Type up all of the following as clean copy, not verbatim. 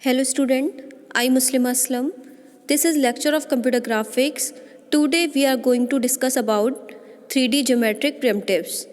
Hello student, I Muslima Aslam. This is lecture of computer graphics. Today we are going to discuss about 3D geometric primitives.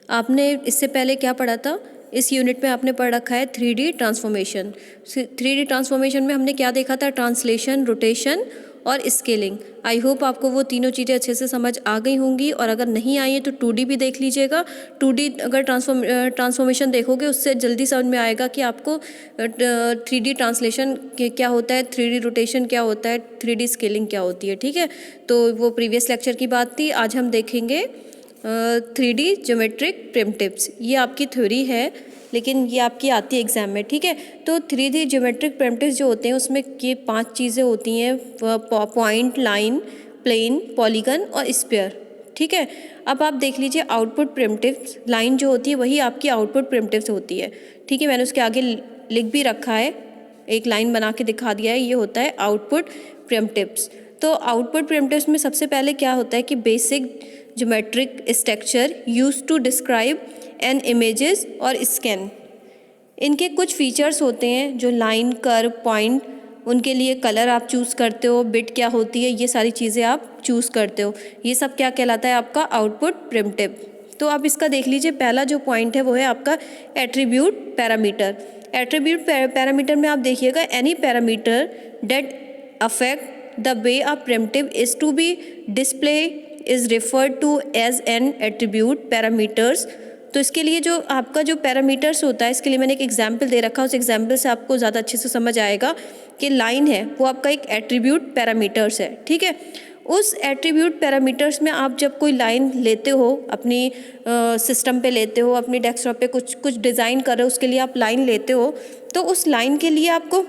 आपने इससे पहले क्या पढ़ा था? इस यूनिट में आपने पढ़ रखा है 3D ट्रांसफॉर्मेशन। 3D ट्रांसफॉर्मेशन में हमने क्या देखा था? ट्रांसलेशन, रोटेशन और स्केलिंग। आई होप आपको वो तीनों चीज़ें अच्छे से समझ आ गई होंगी, और अगर नहीं आई है तो 2D भी देख लीजिएगा। 2D अगर ट्रांसफॉर्मेशन देखोगे उससे जल्दी समझ में आएगा कि आपको 3D ट्रांसलेशन क्या होता है, 3D रोटेशन क्या होता है, 3D स्केलिंग क्या होती है। ठीक है, तो वो प्रीवियस लेक्चर की बात थी। आज हम देखेंगे 3D ज्योमेट्रिक प्रिमिटिव्स। ये आपकी थ्योरी है लेकिन ये आपकी आती है एग्जाम में। ठीक है, तो 3D ज्योमेट्रिक प्रिमिटिव्स जो होते हैं उसमें ये 5 चीज़ें होती हैं: पॉइंट, लाइन, प्लेन, पॉलीगन और स्फीयर। ठीक है, अब आप देख लीजिए आउटपुट प्रिमिटिव्स। लाइन जो होती है वही आपकी आउटपुट प्रिमिटिव्स होती है। ठीक है, मैंने उसके आगे लिख भी रखा है, एक लाइन बना के दिखा दिया है, ये होता है आउटपुट प्रिमिटिव्स। तो आउटपुट प्रिमिटिव्स में सबसे पहले क्या होता है कि basic geometric structure used to describe an images और स्कैन। इनके कुछ फीचर्स होते हैं जो लाइन, कर्व, पॉइंट, उनके लिए कलर आप चूज़ करते हो, बिट क्या होती है, ये सारी चीज़ें आप चूज़ करते हो। ये सब क्या कहलाता है? आपका आउटपुट प्रिमिटिव। तो आप इसका देख लीजिए, पहला जो पॉइंट है वो है आपका एट्रीब्यूट पैरामीटर। एट्रीब्यूट पैरामीटर में आप देखिएगा, any parameter that affect the way a primitive is to be display is referred to as an attribute parameters. तो इसके लिए जो आपका जो पैरामीटर्स होता है, इसके लिए मैंने एक एग्जाम्पल दे रखा है, उस एग्जाम्पल से आपको ज़्यादा अच्छे से समझ आएगा कि लाइन है वो आपका एक एट्रीब्यूट पैरामीटर्स है। ठीक है, उस एट्रीब्यूट पैरामीटर्स में आप जब कोई लाइन लेते हो, अपनी सिस्टम पे लेते हो, अपनी डेस्कटॉप पे कुछ डिज़ाइन कर रहे हो, उसके लिए आप लाइन लेते हो, तो उस लाइन के लिए आपको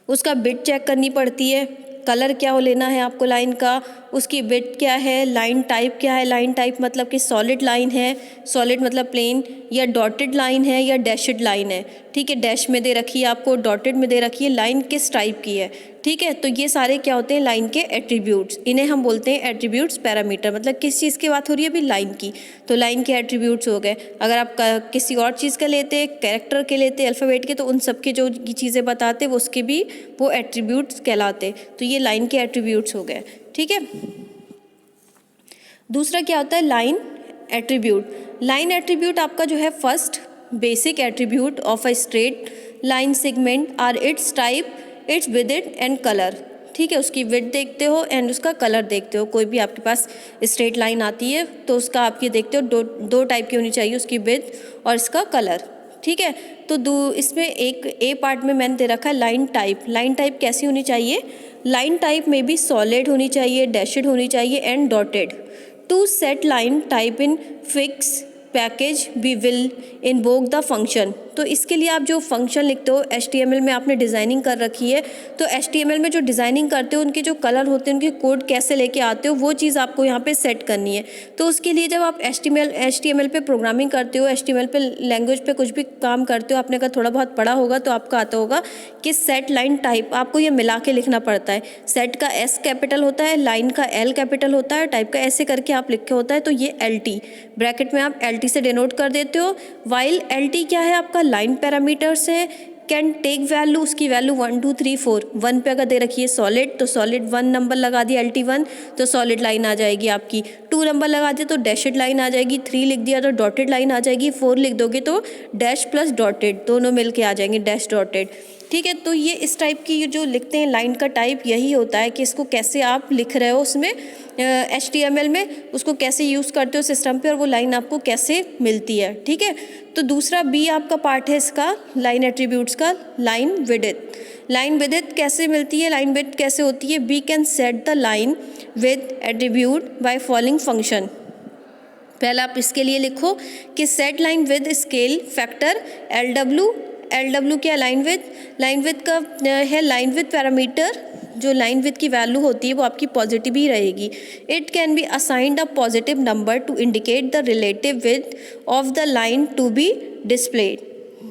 उसका बिट चेक करनी पड़ती है। कलर क्या हो लेना है आपको लाइन का, उसकी विड्थ क्या है, लाइन टाइप क्या है। लाइन टाइप मतलब कि सॉलिड लाइन है, सॉलिड मतलब प्लेन, या डॉटेड लाइन है या डैशड लाइन है। ठीक है, डैश में दे रखी है आपको, डॉटेड में दे रखी है, लाइन किस टाइप की है। ठीक है, तो ये सारे क्या होते हैं? लाइन के एट्रीब्यूट्स। इन्हें हम बोलते हैं एट्रीब्यूट्स पैरामीटर। मतलब किस चीज़ की बात हो रही है? अभी लाइन की, तो लाइन के एट्रीब्यूट्स हो गए। अगर आप किसी और चीज़ का लेते, कैरेक्टर के लेते, अल्फ़ाबेट के, तो उन सब के जो चीज़ें बताते वो उसके भी वो एट्रीब्यूट्स कहलाते। तो ये लाइन के एट्रीब्यूट्स हो गए। ठीक है, दूसरा क्या होता है? Line attribute. लाइन एट्रीब्यूट आपका जो है first basic attribute of a straight line segment are its type, its width and colour. ठीक है, उसकी विड्थ देखते हो एंड उसका कलर देखते हो। कोई भी आपके पास स्ट्रेट लाइन आती है तो उसका आप ये देखते हो, दो टाइप की होनी चाहिए, उसकी विड्थ और इसका कलर। ठीक है, तो इसमें एक ए पार्ट में मैंने दे रखा है लाइन टाइप। लाइन टाइप कैसी होनी चाहिए? लाइन टाइप में भी सॉलिड होनी चाहिए, डैशड होनी चाहिए and dotted. To set line type in PHIGS package we will invoke the function. तो इसके लिए आप जो फंक्शन लिखते हो, HTML में आपने डिज़ाइनिंग कर रखी है, तो HTML में जो डिज़ाइनिंग करते हो उनके जो कलर होते हैं, उनके कोड कैसे लेके आते हो, वो चीज़ आपको यहाँ पे सेट करनी है। तो उसके लिए जब आप HTML पे प्रोग्रामिंग करते हो, HTML पे लैंग्वेज पे कुछ भी काम करते हो, आपने का थोड़ा बहुत पढ़ा होगा तो आपको आता होगा कि सेट लाइन टाइप आपको ये मिला के लिखना पड़ता है। सेट का S कैपिटल होता है, लाइन का L कैपिटल होता है, टाइप का ऐसे करके आप लिखे होता है, तो ये LT ब्रैकेट में आप LT से डिनोट कर देते हो। वाइल LT क्या है? आपका लाइन पैरामीटर्स है, कैन टेक वैल्यू, उसकी वैल्यू 1 2 3 4। 1 पे अगर दे रखी है सॉलिड, तो सॉलिड 1 नंबर लगा दिया LT1, तो सॉलिड लाइन आ जाएगी आपकी। 2 नंबर लगा दिया तो डैशड लाइन आ जाएगी। 3 लिख दिया तो डॉटेड लाइन आ जाएगी। 4 लिख दोगे तो डैश प्लस डॉटेड दोनों मिलके आ जाएंगे, डैश डॉटेड। ठीक है, तो ये इस टाइप की जो लिखते हैं लाइन का टाइप यही होता है कि इसको कैसे आप लिख रहे हो उसमें HTML में, उसको कैसे यूज़ करते हो सिस्टम पे, और वो लाइन आपको कैसे मिलती है। ठीक है, तो दूसरा बी आपका पार्ट है इसका लाइन एट्रीब्यूट्स का, लाइन विड्थ। लाइन विड्थ कैसे मिलती है, लाइन विड्थ कैसे होती है? We can set the line width attribute by following function. पहले आप इसके लिए लिखो कि set line width scale factor LW क्या? लाइन विड्थ का है लाइन विड्थ पैरामीटर। जो लाइन विड्थ की वैल्यू होती है वो आपकी पॉजिटिव ही रहेगी। It can be assigned a positive number to indicate the relative width of the line to be displayed.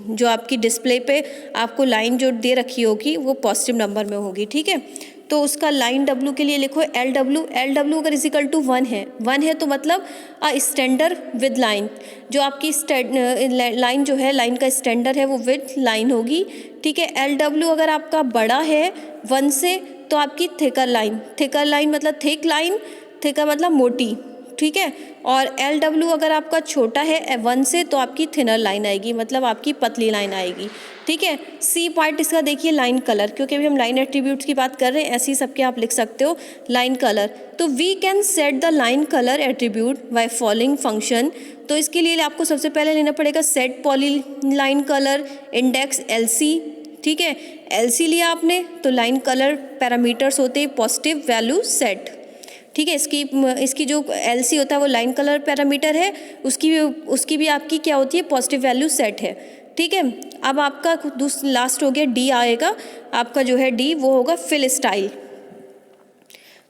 जो आपकी डिस्प्ले पे आपको लाइन जो दे रखी होगी वो पॉजिटिव नंबर में होगी। ठीक है, तो उसका लाइन डब्ल्यू के लिए लिखो एल डब्ल्यू अगर इजिकल टू 1 है तो मतलब स्टैंडर्ड विद लाइन, जो आपकी लाइन जो है, लाइन का स्टैंडर्ड है वो विद लाइन होगी, ठीक है। एल डब्ल्यू अगर आपका बड़ा है 1 से तो आपकी थिकर लाइन मतलब थिक लाइन, थिकर मतलब मोटी, ठीक है। और एल डब्ल्यू अगर आपका छोटा है 1 से तो आपकी थिनर लाइन आएगी, मतलब आपकी पतली लाइन आएगी, ठीक है। सी पार्ट इसका देखिए लाइन कलर, क्योंकि अभी हम लाइन एट्रीब्यूट्स की बात कर रहे हैं, ऐसे ही सबके आप लिख सकते हो लाइन कलर। तो we can set the line colour attribute by following function. तो इसके लिए आपको सबसे पहले लेना पड़ेगा set poly line colour index LC, ठीक है। LC लिया आपने तो लाइन कलर पैरामीटर्स होते हैं पॉजिटिव वैल्यू सेट, ठीक है। इसकी जो LC होता है वो लाइन कलर पैरामीटर है, उसकी भी आपकी क्या होती है, पॉजिटिव वैल्यू सेट है, ठीक है। अब आपका लास्ट हो गया D आएगा, आपका जो है D वो होगा फिल स्टाइल।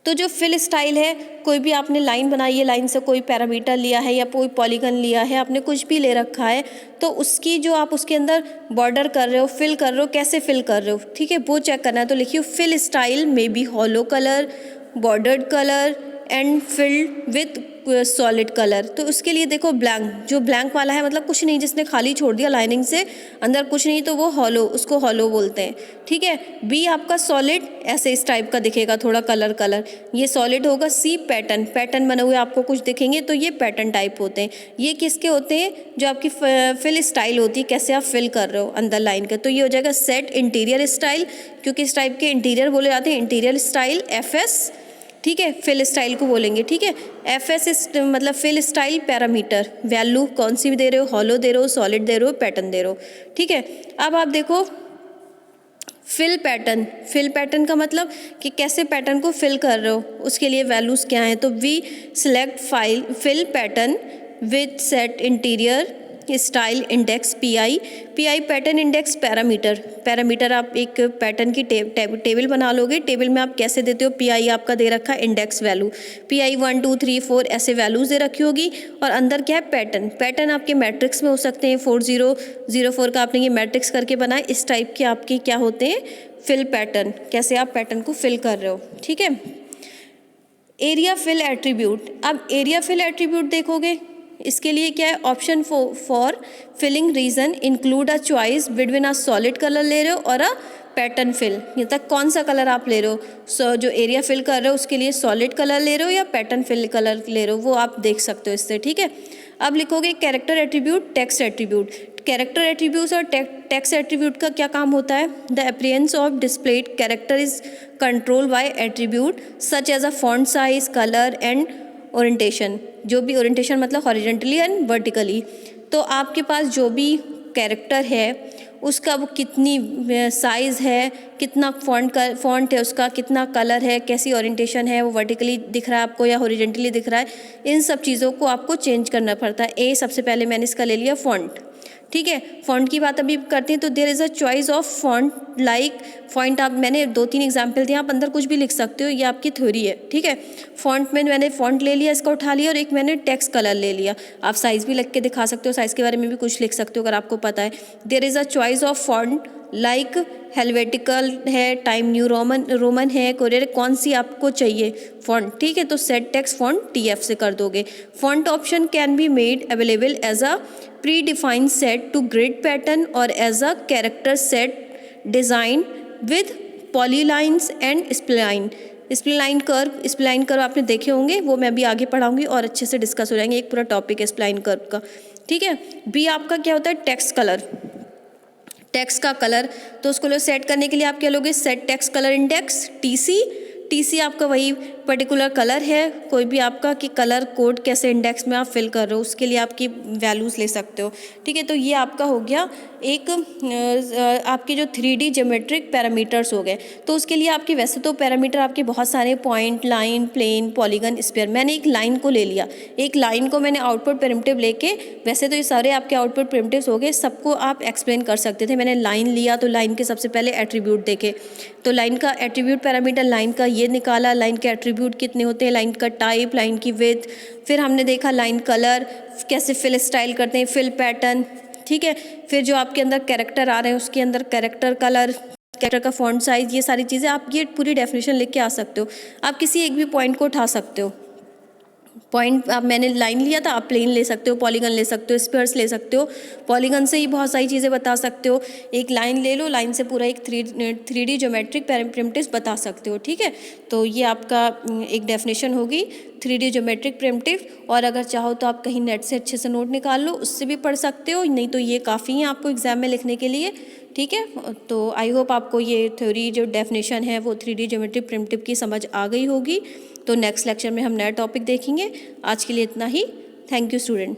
तो जो फिल स्टाइल है, कोई भी आपने लाइन बनाई है, लाइन से कोई पैरामीटर लिया है या कोई पॉलीगन लिया है, आपने कुछ भी ले रखा है, तो उसकी जो आप उसके अंदर बॉर्डर कर रहे हो, फिल कर रहे हो, कैसे फिल कर रहे हो, ठीक है, वो चेक करना है। तो लिखिए fill style may be hollow colour, bordered colour and filled with solid colour. तो उसके लिए देखो ब्लैंक, जो ब्लैंक वाला है मतलब कुछ नहीं, जिसने खाली छोड़ दिया लाइनिंग से, अंदर कुछ नहीं, तो वो हॉलो, उसको हॉलो बोलते हैं, ठीक है। बी आपका सॉलिड, ऐसे इस टाइप का दिखेगा थोड़ा कलर, ये सॉलिड होगा। सी पैटर्न बने हुए आपको कुछ दिखेंगे, तो ये पैटर्न टाइप होते हैं। ये किसके होते हैं, जो आपकी फिल स्टाइल होती है, कैसे आप फिल कर रहे हो अंदर लाइन का। तो ये हो जाएगा सेट इंटीरियर स्टाइल, क्योंकि इस टाइप के इंटीरियर बोले जाते हैं, इंटीरियर स्टाइल FS, ठीक है, फिल स्टाइल को बोलेंगे, ठीक है। FS मतलब फिल स्टाइल पैरामीटर, वैल्यू कौन सी भी दे रहे हो, हॉलो दे रहे हो, सॉलिड दे रहे हो, पैटर्न दे रहे हो, ठीक है। अब आप देखो फिल पैटर्न का मतलब कि कैसे पैटर्न को फिल कर रहे हो, उसके लिए वैल्यूज़ क्या हैं। तो we select fill pattern with set interior style index PI pattern index parameter आप एक पैटर्न की टेबल बना लोगे। टेबल में आप कैसे देते हो, PI आपका दे रखा है इंडेक्स वैल्यू, PI 1 2 3 4 ऐसे वैल्यूज़ दे रखी होगी। और अंदर क्या है, पैटर्न आपके मैट्रिक्स में हो सकते हैं, 4 0 0 4 का आपने ये मैट्रिक्स करके बनाए, इस टाइप के आपके क्या होते हैं, फिल पैटर्न, कैसे आप पैटर्न को फिल कर रहे हो, ठीक है। एरिया फिल एट्रीब्यूट, अब एरिया फिल एट्रीब्यूट देखोगे, इसके लिए क्या है, option for filling region include a choice between a solid colour ले रहे हो और अ पैटर्न फिल, ये तक कौन सा कलर आप ले रहे हो। जो एरिया फिल कर रहे हो उसके लिए सॉलिड कलर ले रहे हो या पैटर्न फिल कलर ले रहे हो, वो आप देख सकते हो इससे, ठीक है। अब लिखोगे character attribute, text attribute. Character attributes और टेक्स्ट एट्रीब्यूट का क्या काम होता है, the appearance of displayed character is control by attribute such as a font size, colour and orientation. जो भी ओरिएंटेशन मतलब हॉरिजॉन्टली एंड वर्टिकली। तो आपके पास जो भी कैरेक्टर है उसका वो कितनी साइज़ है, कितना फॉन्ट है उसका, कितना कलर है, कैसी ओरिएंटेशन है, वो वर्टिकली दिख रहा है आपको या हॉरिजॉन्टली दिख रहा है, इन सब चीज़ों को आपको चेंज करना पड़ता है। सबसे पहले मैंने इसका ले लिया फॉन्ट, ठीक है। फॉन्ट की बात अभी करते हैं, तो there is a choice of font like font. आप मैंने 2-3 एग्जाम्पल दिए, आप अंदर कुछ भी लिख सकते हो, ये आपकी थ्योरी है, ठीक है। फॉन्ट में मैंने फॉन्ट ले लिया, इसका उठा लिया, और एक मैंने टेक्स्ट कलर ले लिया। आप साइज़ भी लिख के दिखा सकते हो, साइज़ के बारे में भी कुछ लिख सकते हो अगर आपको पता है। There is a choice of font like Helvetica है, टाइम न्यू रोमन है, कोरियर, कौन सी आपको चाहिए फॉन्ट, ठीक है। तो सेट टेक्स्ट फॉन्ट TF से कर दोगे। Font option can be made available as a predefined set to grid pattern और as a character set design with polylines and spline curve आपने देखे होंगे, वो मैं अभी आगे पढ़ाऊंगी और अच्छे से डिस्कस हो जाएंगे, एक पूरा टॉपिक है स्प्लाइन कर्व का, ठीक है। बी आपका क्या होता है, टेक्स्ट का कलर। तो उसको सेट करने के लिए आप क्या लोगे, set text colour index TC आपका वही पर्टिकुलर कलर है, कोई भी आपका कि कलर कोड कैसे इंडेक्स में आप फिल कर रहे हो, उसके लिए आपकी वैल्यूज़ ले सकते हो, ठीक है। तो ये आपका हो गया एक आपके जो 3D ज्योमेट्रिक पैरामीटर्स हो गए। तो उसके लिए आपके वैसे तो पैरामीटर आपके बहुत सारे, point, line, plane, polygon, sphere. मैंने एक लाइन को ले लिया, एक लाइन को मैंने आउटपुट प्रिमिटिव लेके, वैसे तो ये सारे आपके आउटपुट प्रिमिटिव्स हो गए, सबको आप एक्सप्लेन कर सकते थे। मैंने लाइन लिया तो लाइन के सबसे पहले एट्रीब्यूट देखे, तो लाइन का एट्रीब्यूट पैरामीटर लाइन का ये निकाला, लाइन के एट्रीब्यूट कितने होते हैं, लाइन का टाइप, लाइन की विड्थ, फिर हमने देखा लाइन कलर कैसे फिल स्टाइल करते हैं, फिल पैटर्न, ठीक है। फिर जो आपके अंदर कैरेक्टर आ रहे हैं उसके अंदर कैरेक्टर कलर, कैरेक्टर का फॉन्ट साइज, ये सारी चीज़ें आप ये पूरी डेफिनेशन लिख के आ सकते हो। आप किसी एक भी पॉइंट को उठा सकते हो। पॉइंट आप, मैंने लाइन लिया था, आप प्लेन ले सकते हो, पॉलीगन ले सकते हो, स्क्वायर्स ले सकते हो। पॉलीगन से ही बहुत सारी चीज़ें बता सकते हो। एक लाइन ले लो, लाइन से पूरा एक 3D ज्योमेट्रिक प्रिमिटिव्स बता सकते हो। ठीक है, तो ये आपका एक डेफिनेशन होगी 3D ज्योमेट्रिक प्रिमिटिव। और अगर चाहो तो आप कहीं नेट से अच्छे से नोट निकाल लो, उससे भी पढ़ सकते हो, नहीं तो ये काफ़ी है आपको एग्जाम में लिखने के लिए। ठीक है, तो आई होप आपको ये थ्योरी जो डेफिनेशन है वो 3D ज्योमेट्रिक प्रिमिटिव की समझ आ गई होगी। तो नेक्स्ट लेक्चर में हम नया टॉपिक देखेंगे। आज के लिए इतना ही। Thank you student.